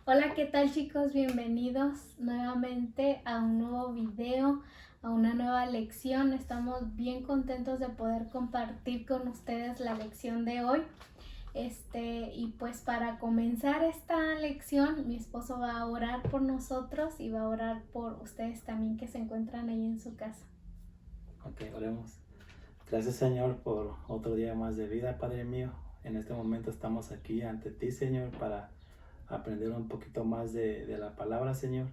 Hola, ¿qué tal chicos? Bienvenidos nuevamente a un nuevo video, a una nueva lección. Estamos bien contentos de poder compartir con ustedes la lección de hoy. Y pues para comenzar esta lección, mi esposo va a orar por nosotros y va a orar por ustedes también que se encuentran ahí en su casa. Ok, oremos. Gracias, Señor, por otro día más de vida, Padre mío. En este momento estamos aquí ante ti, Señor, para aprender un poquito más de la palabra, Señor.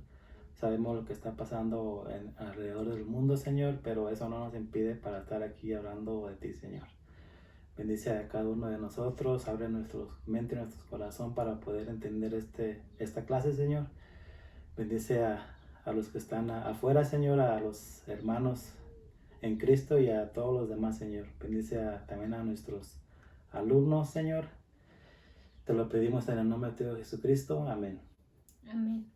Sabemos lo que está pasando alrededor del mundo, Señor, pero eso no nos impide para estar aquí hablando de ti, Señor. Bendice a cada uno de nosotros, abre nuestra mente y nuestro corazón para poder entender esta clase, Señor. Bendice a los que están afuera, Señor, a los hermanos en Cristo y a todos los demás, Señor. Bendice también a nuestros alumnos, Señor. Te lo pedimos en el nombre de Jesucristo. Amén. Amén.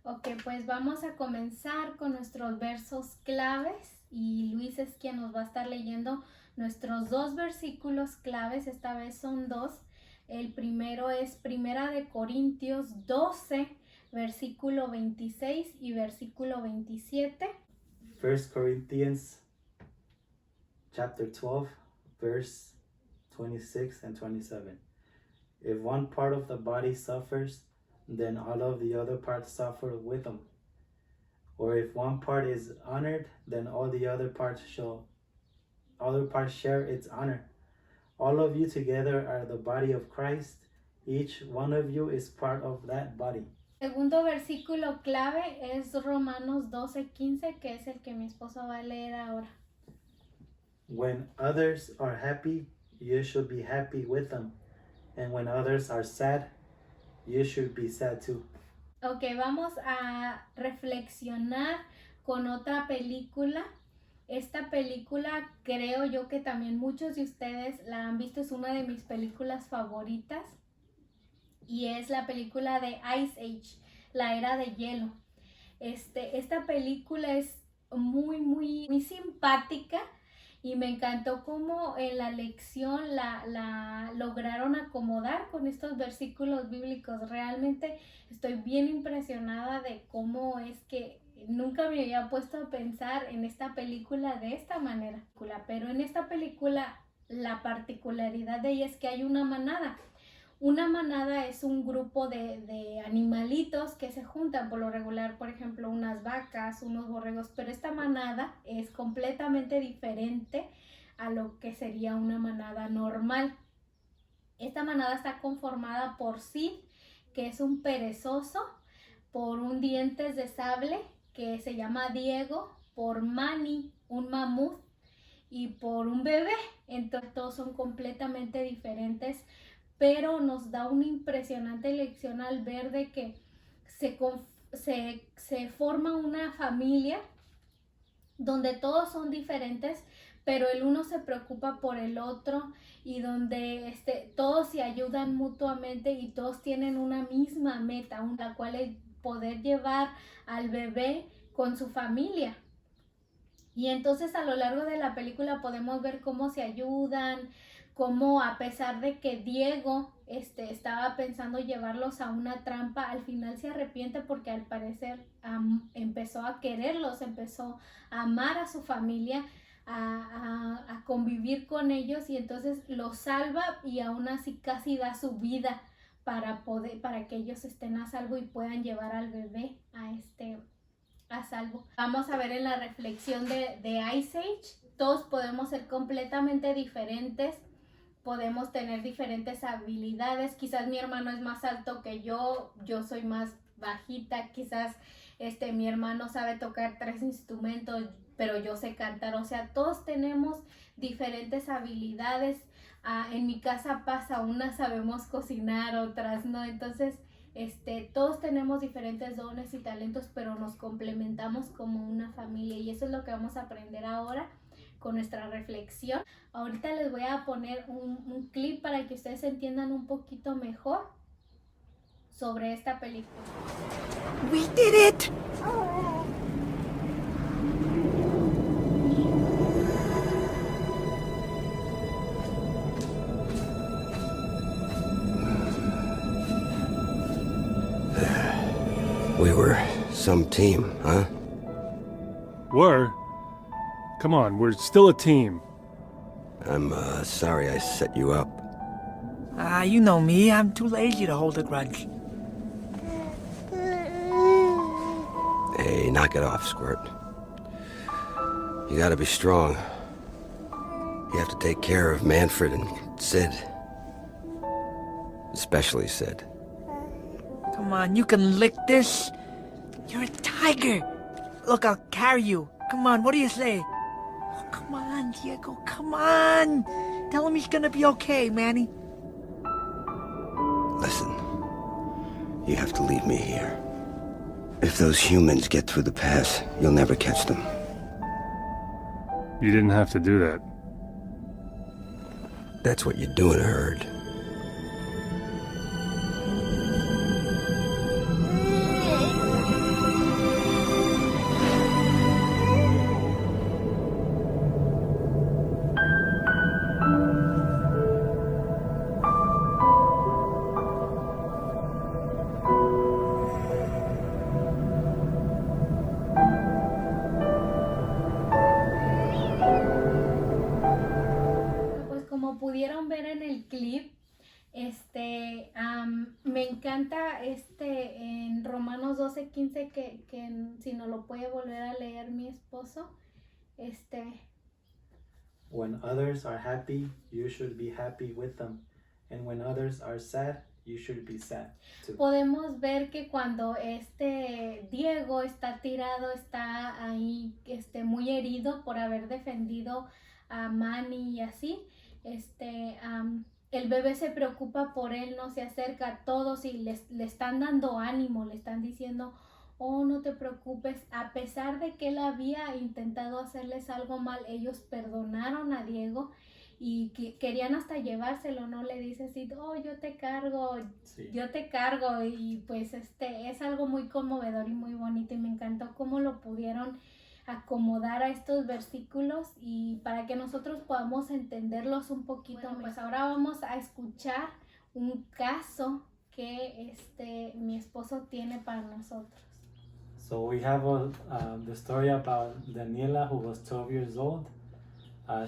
Ok, pues vamos a comenzar con nuestros versos claves y Luis es quien nos va a estar leyendo nuestros dos versículos claves. Esta vez son dos. El primero es Primera de Corintios 12, versículo 26 y versículo 27. 1 Corinthians chapter 12, verse 26 and 27. If one part of the body suffers, then all of the other parts suffer with them. Or if one part is honored, then all the other parts share its honor. All of you together are the body of Christ. Each one of you is part of that body. Segundo versículo clave es Romanos 12:15, que es el que mi esposo va a leer ahora. When others are happy, you should be happy with them. And when others are sad, you should be sad too. Ok, vamos a reflexionar con otra película. Esta película creo yo que también muchos de ustedes la han visto, es una de mis películas favoritas y es la película de Ice Age, la era de hielo. Esta película es muy simpática y me encantó cómo en la lección la lograron acomodar con estos versículos bíblicos. Realmente estoy bien impresionada de cómo es que nunca me había puesto a pensar en esta película de esta manera. Pero en esta película la particularidad de ella es que hay una manada. Una manada es un grupo de animalitos que se juntan, por lo regular, por ejemplo, unas vacas, unos borregos, pero esta manada es completamente diferente a lo que sería una manada normal. Esta manada está conformada por Sid, que es un perezoso, por un dientes de sable, que se llama Diego, por Manny, un mamut, y por un bebé. Entonces todos son completamente diferentes, pero nos da una impresionante lección al ver de que se forma una familia donde todos son diferentes, pero el uno se preocupa por el otro y donde todos se ayudan mutuamente y todos tienen una misma meta, la cual es poder llevar al bebé con su familia. Y entonces a lo largo de la película podemos ver cómo se ayudan, cómo a pesar de que Diego estaba pensando llevarlos a una trampa, al final se arrepiente porque al parecer empezó a quererlos, empezó a amar a su familia, a convivir con ellos y entonces los salva y aún así casi da su vida para que ellos estén a salvo y puedan llevar al bebé a salvo. Vamos a ver en la reflexión de Ice Age, todos podemos ser completamente diferentes, podemos tener diferentes habilidades, quizás mi hermano es más alto que yo soy más bajita, quizás mi hermano sabe tocar 3 instrumentos, pero yo sé cantar, o sea, todos tenemos diferentes habilidades. En mi casa pasa, unas sabemos cocinar, otras no, entonces todos tenemos diferentes dones y talentos, pero nos complementamos como una familia y eso es lo que vamos a aprender ahora con nuestra reflexión. Ahorita les voy a poner un clip para que ustedes entiendan un poquito mejor sobre esta película. We did it! We were some team, huh? Were? Come on, we're still a team. I'm, sorry I set you up. You know me. I'm too lazy to hold a grudge. Hey, knock it off, Squirt. You gotta be strong. You have to take care of Manfred and Sid. Especially Sid. Come on, you can lick this. You're a tiger. Look, I'll carry you. Come on, what do you say? Oh, come on, Diego, come on. Tell him he's gonna be okay, Manny. Listen, you have to leave me here. If those humans get through the pass, you'll never catch them. You didn't have to do that. That's what you're doing, Herd. Pues como pudieron ver en el clip, me encanta en Romanos 12:15 que si no lo puede volver a leer mi esposo, When others are happy, you should be happy with them. And when others are sad, you should be sad too. podemos ver que cuando Diego está tirado, está ahí muy herido por haber defendido a Manny y así, el bebé se preocupa por él, no se acerca a todos y le están dando ánimo, le están diciendo, oh, no te preocupes, a pesar de que él había intentado hacerles algo mal, ellos perdonaron a Diego y querían hasta llevárselo, ¿no? Le dice así, oh, yo te cargo, Sí. yo te cargo, y pues es algo muy conmovedor y muy bonito, y me encantó cómo lo pudieron acomodar a estos versículos y para que nosotros podamos entenderlos un poquito. Bueno, pues ahora vamos a escuchar un caso que mi esposo tiene para nosotros. So we have the story about Daniela, who was 12 years old.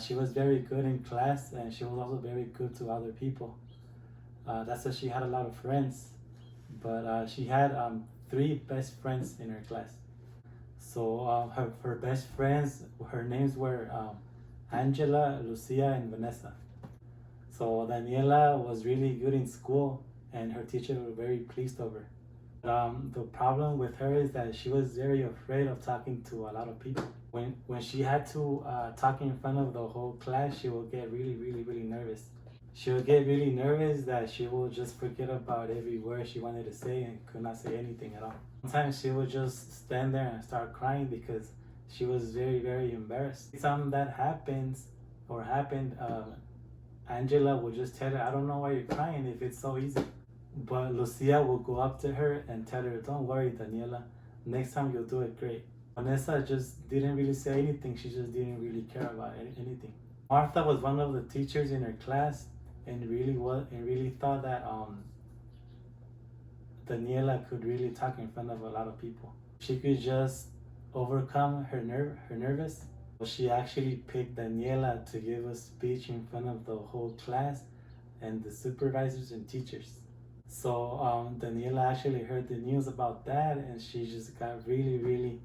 She was very good in class, and she was also very good to other people. That's why she had a lot of friends. But she had 3 best friends in her class. So her best friends, her names were Angela, Lucia, and Vanessa. So Daniela was really good in school, and her teachers were very pleased of her. The problem with her is that she was very afraid of talking to a lot of people. When she had to talk in front of the whole class, she would get really nervous. She would get really nervous that she would just forget about every word she wanted to say and could not say anything at all. Sometimes she would just stand there and start crying because she was very embarrassed. Something that happened, Angela would just tell her, I don't know why you're crying if it's so easy. But Lucia will go up to her and tell her, don't worry, Daniela, next time you'll do it great. Vanessa just didn't really say anything. She just didn't really care about anything. Martha was one of the teachers in her class and really thought that Daniela could really talk in front of a lot of people. She could just overcome her nervous. She actually picked Daniela to give a speech in front of the whole class and the supervisors and teachers. So Daniela actually heard the news about that, and she just got really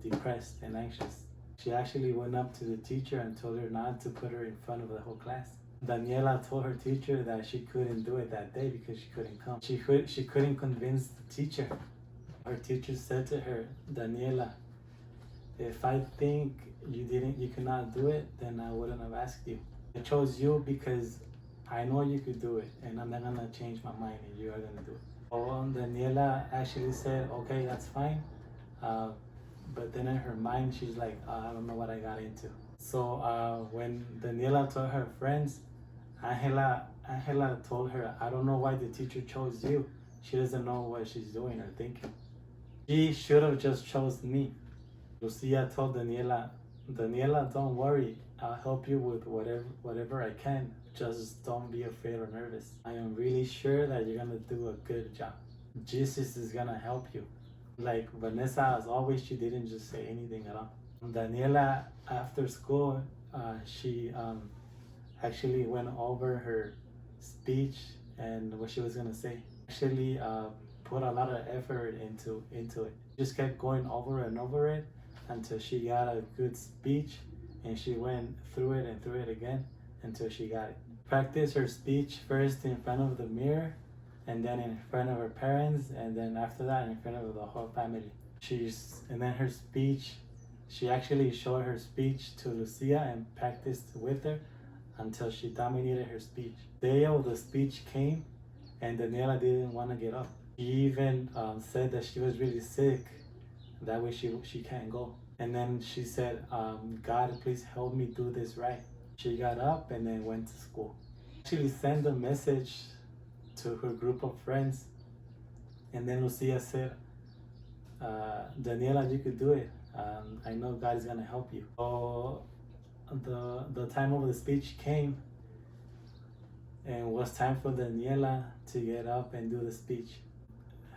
depressed and anxious. She actually went up to the teacher and told her not to put her in front of the whole class. Daniela told her teacher that she couldn't do it that day because she couldn't come. She couldn't convince the teacher. Her teacher said to her, Daniela, if I think you cannot do it, then I wouldn't have asked you. I chose you because I know you could do it, and I'm not gonna change my mind, and you are gonna do it. So Daniela actually said, okay, that's fine. But then in her mind, she's like, I don't know what I got into. So when Daniela told her friends, Angela told her, I don't know why the teacher chose you. She doesn't know what she's doing or thinking. She should have just chose me. Lucia told Daniela, don't worry. I'll help you with whatever I can. Just don't be afraid or nervous. I am really sure that you're gonna do a good job. Jesus is gonna help you. Like Vanessa, as always, she didn't just say anything at all. Daniela, after school, she actually went over her speech and what she was gonna say. Actually, put a lot of effort into it. Just kept going over and over it until she got a good speech, and she went through it and through it again until she got it. Practice her speech first in front of the mirror, and then in front of her parents, and then after that in front of the whole family. And then her speech, she actually showed her speech to Lucia and practiced with her until she dominated her speech. The day of the speech came, and Daniela didn't want to get up. She even said that she was really sick, that way she can't go. And then she said, God, please help me do this right. She got up and then went to school. Actually sent a message to her group of friends, and then Lucia said, Daniela, you could do it. I know God is gonna help you. So the time of the speech came, and it was time for Daniela to get up and do the speech.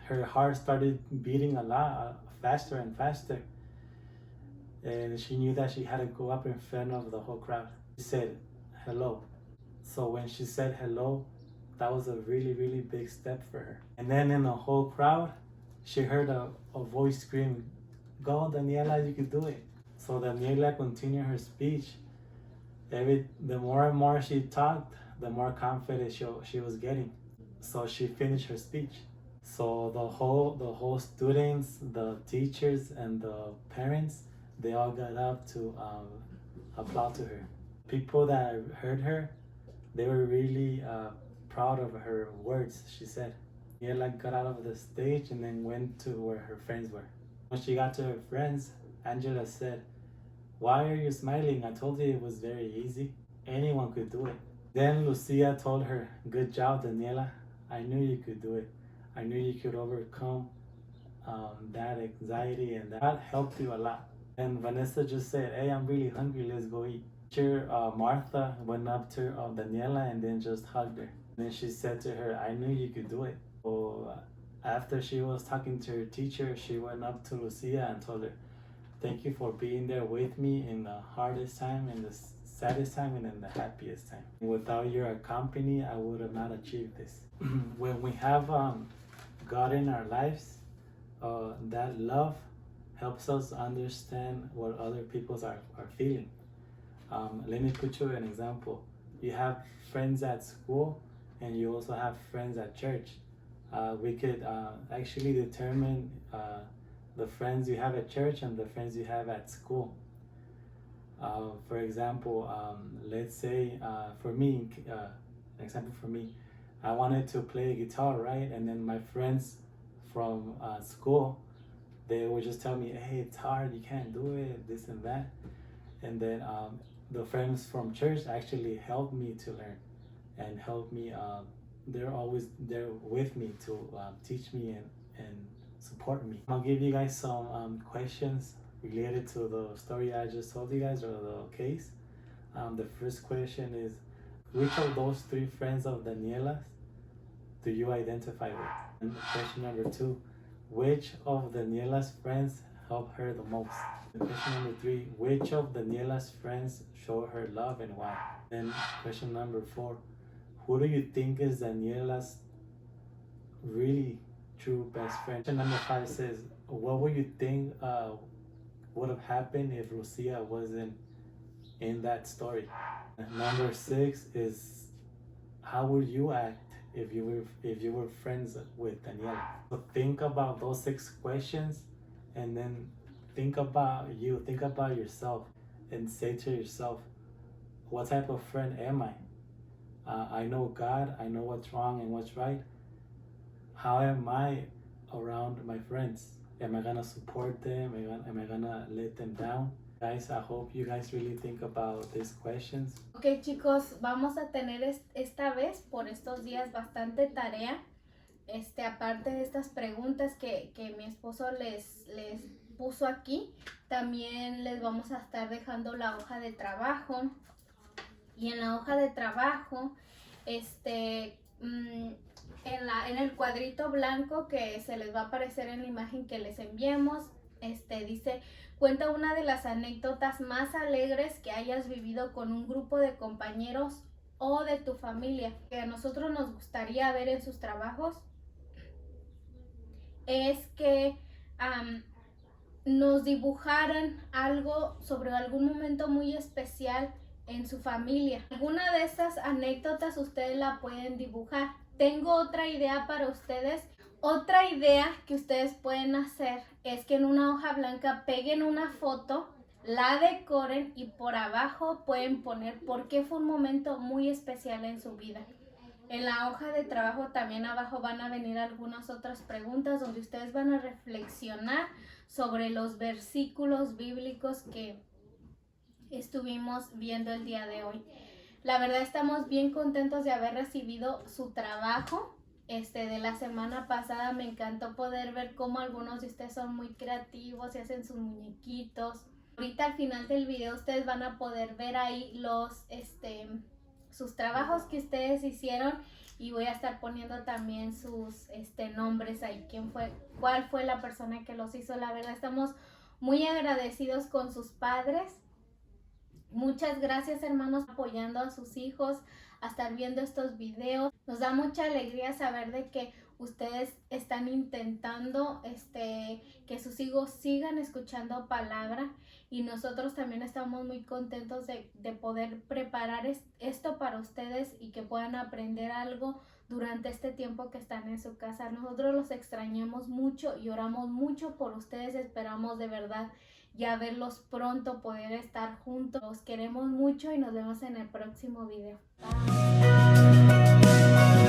Her heart started beating a lot faster and faster, and she knew that she had to go up in front of the whole crowd. She said, hello. So when she said hello, that was a really, really big step for her. And then in the whole crowd, she heard a voice scream, go Daniela, you can do it. So Daniela continued her speech. The more and more she talked, the more confident she was getting. So she finished her speech. So the whole students, the teachers, and the parents, they all got up to applaud to her. People that heard her, they were really proud of her words, she said. Daniela got out of the stage and then went to where her friends were. When she got to her friends, Angela said, why are you smiling? I told you it was very easy. Anyone could do it. Then Lucia told her, good job, Daniela. I knew you could do it. I knew you could overcome that anxiety, and that helped you a lot. And Vanessa just said, hey, I'm really hungry, let's go eat. Teacher Martha went up to Daniela and then just hugged her. And then she said to her, I knew you could do it. So after she was talking to her teacher, she went up to Lucia and told her, thank you for being there with me in the hardest time, in the saddest time, and in the happiest time. Without your company, I would have not achieved this. When we have God in our lives, that love helps us understand what other people are feeling. Let me put you an example. You have friends at school, and you also have friends at church. We could actually determine the friends you have at church and the friends you have at school. For example, let's say for me, an example for me, I wanted to play guitar, right? And then my friends from school, they would just tell me, hey, it's hard, you can't do it, this and that. And then the friends from church actually helped me to learn and help me. They're always there with me to teach me and support me. I'll give you guys some questions related to the story I just told you guys, or the case. The first question is, which of those three friends of Daniela's do you identify with? And question number two, which of Daniela's friends helped her the most? And question number three, which of Daniela's friends show her love and why? And question number four, who do you think is Daniela's really true best friend? Question number five says, what would you think would have happened if Lucia wasn't in that story? And number six is, how would you act if you were friends with Daniela? So think about those 6 questions, and then think about you, think about yourself, and say to yourself, what type of friend am I? I know God, I know what's wrong and what's right. How am I around my friends? Am I gonna support them? Am I gonna let them down? Guys, I hope you guys really think about these questions. Ok, chicos, vamos a tener esta vez, por estos días, bastante tarea. Aparte de estas preguntas que mi esposo les puso aquí, también les vamos a estar dejando la hoja de trabajo. Y en la hoja de trabajo, en el cuadrito blanco que se les va a aparecer en la imagen que les enviemos, dice, cuenta una de las anécdotas más alegres que hayas vivido con un grupo de compañeros o de tu familia. Que a nosotros nos gustaría ver en sus trabajos es que nos dibujaran algo sobre algún momento muy especial en su familia. Alguna de estas anécdotas ustedes la pueden dibujar. Tengo otra idea para ustedes. Otra idea que ustedes pueden hacer es que en una hoja blanca peguen una foto, la decoren y por abajo pueden poner por qué fue un momento muy especial en su vida. En la hoja de trabajo también abajo van a venir algunas otras preguntas donde ustedes van a reflexionar sobre los versículos bíblicos que estuvimos viendo el día de hoy. La verdad estamos bien contentos de haber recibido su trabajo de la semana pasada. Me encantó poder ver cómo algunos de ustedes son muy creativos y hacen sus muñequitos. Ahorita al final del video ustedes van a poder ver ahí sus trabajos que ustedes hicieron y voy a estar poniendo también sus nombres ahí, cuál fue la persona que los hizo. La verdad estamos muy agradecidos con sus padres. Muchas gracias, hermanos, apoyando a sus hijos, a estar viendo estos videos. Nos da mucha alegría saber de que ustedes están intentando que sus hijos sigan escuchando palabra, y nosotros también estamos muy contentos de poder preparar esto para ustedes y que puedan aprender algo durante este tiempo que están en su casa. Nosotros los extrañamos mucho y oramos mucho por ustedes. Esperamos de verdad ya verlos pronto, poder estar juntos. Los queremos mucho y nos vemos en el próximo video. Bye.